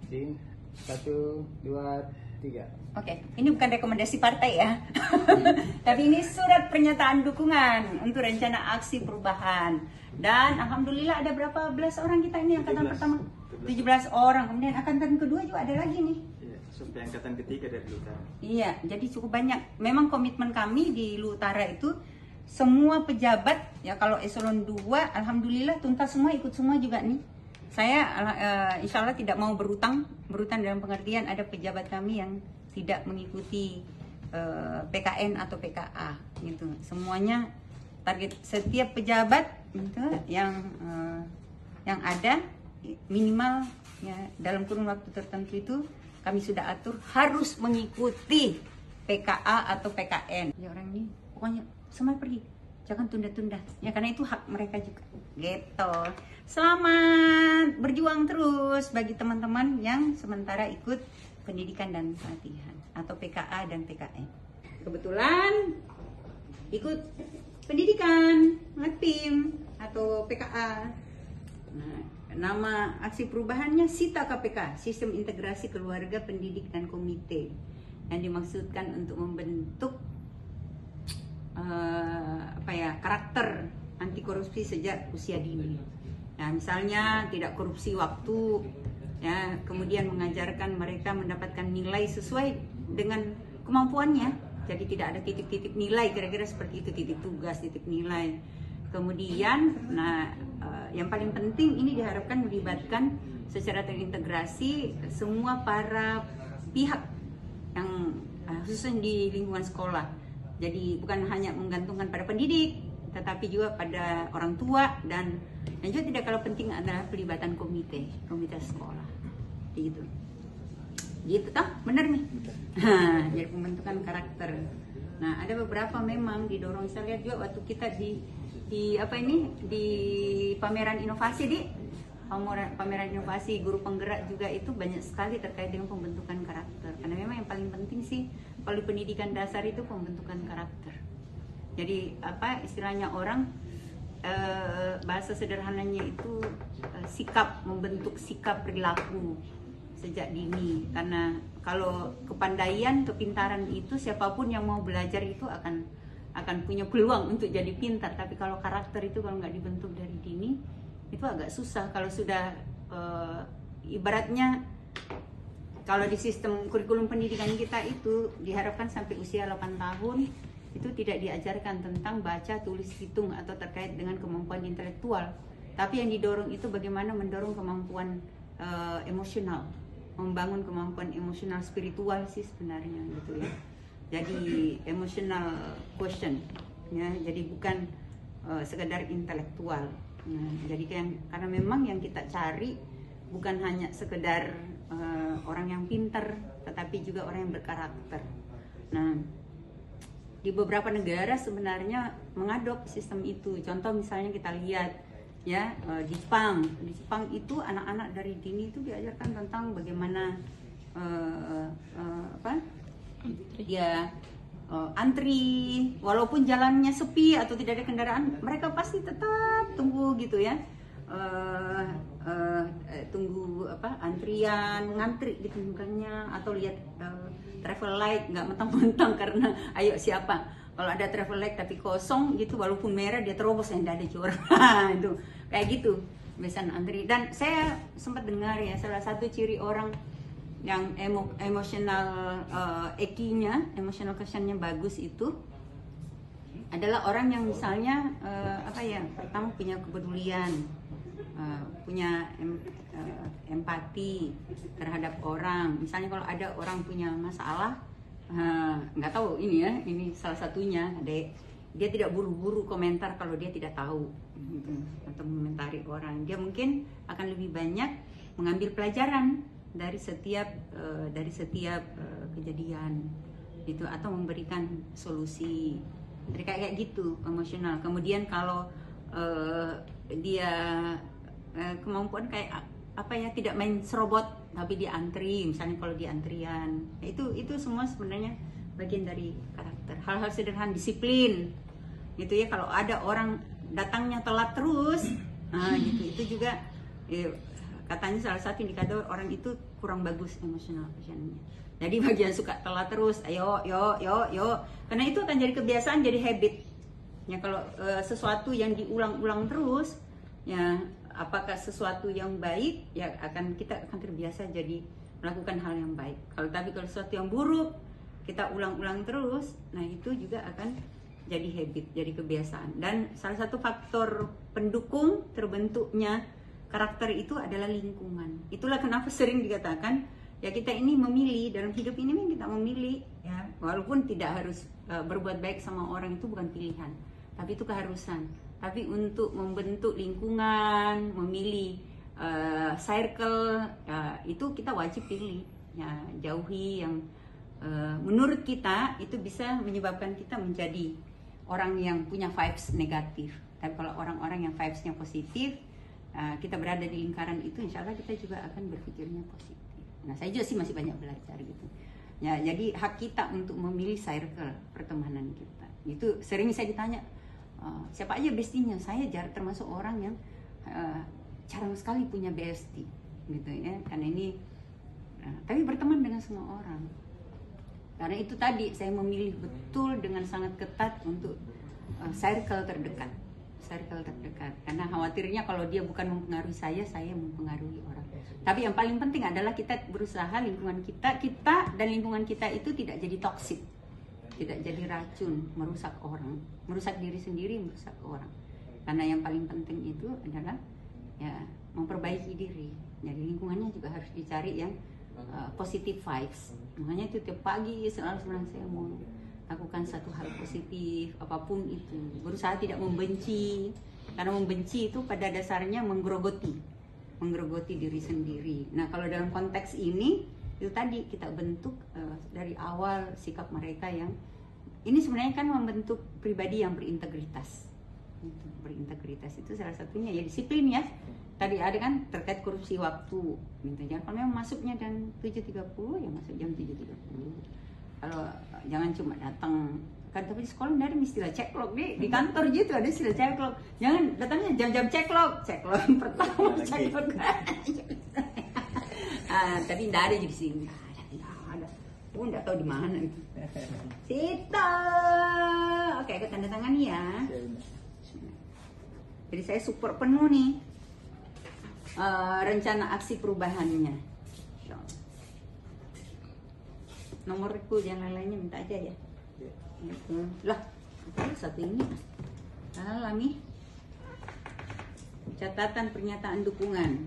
Sin, 1, 2, 3. Oke, ini bukan rekomendasi partai ya, tapi ini surat pernyataan dukungan untuk rencana aksi perubahan. Dan alhamdulillah ada berapa belas orang kita ini angkatan 17. pertama? 17 orang. Kemudian angkatan kedua juga ada lagi nih. Iya, sampai angkatan ketiga dari Utara. Iya, jadi cukup banyak. Memang komitmen kami di Utara itu semua pejabat ya, kalau eselon 2 alhamdulillah tuntas semua, ikut semua juga nih. Saya insya Allah tidak mau berutang dalam pengertian ada pejabat kami yang tidak mengikuti PKN atau PKA gitu. Semuanya target setiap pejabat gitu, yang ada minimal ya dalam kurun waktu tertentu itu kami sudah atur harus mengikuti PKA atau PKN. Ya orang ini pokoknya semua pergi, jangan tunda-tunda ya, karena itu hak mereka juga gitu. Selamat berjuang terus bagi teman-teman yang sementara ikut pendidikan dan pelatihan atau PKA dan PKN. Kebetulan ikut pendidikan, tim atau PKA. Nah, nama aksi perubahannya SITA KPK, Sistem Integrasi Keluarga Pendidik dan Komite, yang dimaksudkan untuk membentuk karakter anti korupsi sejak usia dini. Nah, misalnya tidak korupsi waktu, ya, kemudian mengajarkan mereka mendapatkan nilai sesuai dengan kemampuannya. Jadi tidak ada titip-titip nilai, kira-kira seperti itu, titip tugas, titip nilai. Kemudian, yang paling penting ini diharapkan melibatkan secara terintegrasi semua para pihak yang khususnya di lingkungan sekolah. Jadi bukan hanya menggantungkan pada pendidik, tetapi juga pada orang tua dan juga tidak kalah penting adalah pelibatan komite sekolah. Gitu toh, benar nih. Jadi pembentukan karakter. Nah, ada beberapa memang didorong. Saya lihat juga waktu kita di pameran inovasi pameran inovasi guru penggerak juga itu banyak sekali terkait dengan pembentukan karakter. Karena memang yang paling penting sih kalau pendidikan dasar itu pembentukan karakter. Jadi istilahnya orang bahasa sederhananya itu membentuk sikap perilaku sejak dini. Karena kalau kepandaian, kepintaran itu siapapun yang mau belajar itu akan punya peluang untuk jadi pintar. Tapi kalau karakter itu kalau nggak dibentuk dari dini itu agak susah. Kalau sudah ibaratnya kalau di sistem kurikulum pendidikan kita itu diharapkan sampai usia 8 tahun itu tidak diajarkan tentang baca, tulis, hitung atau terkait dengan kemampuan intelektual. Tapi yang didorong itu bagaimana mendorong kemampuan emosional, membangun kemampuan emosional spiritual sih sebenarnya gitu ya. Jadi emotional quotient ya, jadi bukan sekedar intelektual. Nah, jadi karena memang yang kita cari bukan hanya sekedar orang yang pintar, tetapi juga orang yang berkarakter. Nah, di beberapa negara sebenarnya mengadop sistem itu. Contoh misalnya kita lihat ya di Jepang itu anak-anak dari dini itu diajarkan tentang bagaimana dia antri walaupun jalannya sepi atau tidak ada kendaraan, mereka pasti tetap tunggu gitu ya. Tunggu antrian, ngantri gitu bukannya, atau lihat travel light, nggak mentang-mentang karena ayo siapa, kalau ada travel light tapi kosong gitu walaupun merah dia terobos yang ada orang. Itu kayak gitu biasanya antri. Dan saya sempat dengar ya, salah satu ciri orang yang emosional emotional quotient-nya bagus itu adalah orang yang misalnya pertama punya kepedulian, punya empati terhadap orang. Misalnya kalau ada orang punya masalah, nggak tahu ini ya, ini salah satunya, dia tidak buru-buru komentar kalau dia tidak tahu gitu, atau mengomentari orang. Dia mungkin akan lebih banyak mengambil pelajaran dari setiap kejadian itu atau memberikan solusi. Jadi kayak gitu emosional. Kemudian kalau dia kemampuan kayak tidak main serobot tapi dia antri, misalnya kalau di antrian, itu semua sebenarnya bagian dari karakter. Hal-hal sederhana, disiplin gitu ya. Kalau ada orang datangnya telat terus, gitu, itu juga katanya salah satu indikator orang itu kurang bagus emotional quotientnya. Jadi bagian suka telat terus, ayo, yo, karena itu akan jadi kebiasaan, jadi habit. Ya kalau sesuatu yang diulang-ulang terus, ya apakah sesuatu yang baik, ya kita akan terbiasa jadi melakukan hal yang baik. Tapi kalau sesuatu yang buruk kita ulang-ulang terus, nah itu juga akan jadi habit, jadi kebiasaan. Dan salah satu faktor pendukung terbentuknya karakter itu adalah lingkungan. Itulah kenapa sering dikatakan ya kita ini memilih dalam hidup ini, kita memilih ya, walaupun tidak harus berbuat baik sama orang, itu bukan pilihan, tapi itu keharusan. Tapi untuk membentuk lingkungan, memilih circle, itu kita wajib pilih ya, jauhi yang menurut kita itu bisa menyebabkan kita menjadi orang yang punya vibes negatif. Tapi kalau orang-orang yang vibesnya positif, kita berada di lingkaran itu, insya Allah kita juga akan berpikirnya positif. Nah, saya juga sih masih banyak belajar gitu. Ya, jadi hak kita untuk memilih circle pertemanan kita. Itu sering saya ditanya, siapa aja bestinya? Saya termasuk orang yang jarang sekali punya bestie, gitu ya. Karena ini, tapi berteman dengan semua orang. Karena itu tadi saya memilih betul dengan sangat ketat untuk circle terdekat. Karena khawatirnya kalau dia bukan mempengaruhi saya mempengaruhi orang. Tapi yang paling penting adalah kita berusaha lingkungan kita dan lingkungan kita itu tidak jadi toksik, tidak jadi racun, merusak orang, merusak diri sendiri, merusak orang. Karena yang paling penting itu adalah ya memperbaiki diri. Jadi lingkungannya juga harus dicari yang positive vibes. Makanya itu tiap pagi selalu saya mau lakukan satu hal positif, apapun itu. Berusaha tidak membenci, karena membenci itu pada dasarnya menggerogoti diri sendiri. Nah, kalau dalam konteks ini, itu tadi kita bentuk dari awal sikap mereka yang ini sebenarnya kan membentuk pribadi yang berintegritas. Berintegritas itu salah satunya ya disiplin ya. Tadi ada kan terkait korupsi waktu, gitu ya. Kalau memang masuknya jam 7.30 ya masuk jam 7.30. Kalau jangan cuma datang kan, tapi di sekolah ada istilah ceklok di kantor gitu ada istilah ceklok. Jangan datangnya jam-jam ceklok pertama ceklok. Tapi tidak ada di sini. Tidak ada. Nggak tahu di mana itu. Sita. Oke, aku tanda tangan ya. Jadi saya support penuh nih rencana aksi perubahannya. Nomorku yang lain-lainnya minta aja ya. Gitu. Lah, satu ini. Alami. Catatan pernyataan dukungan.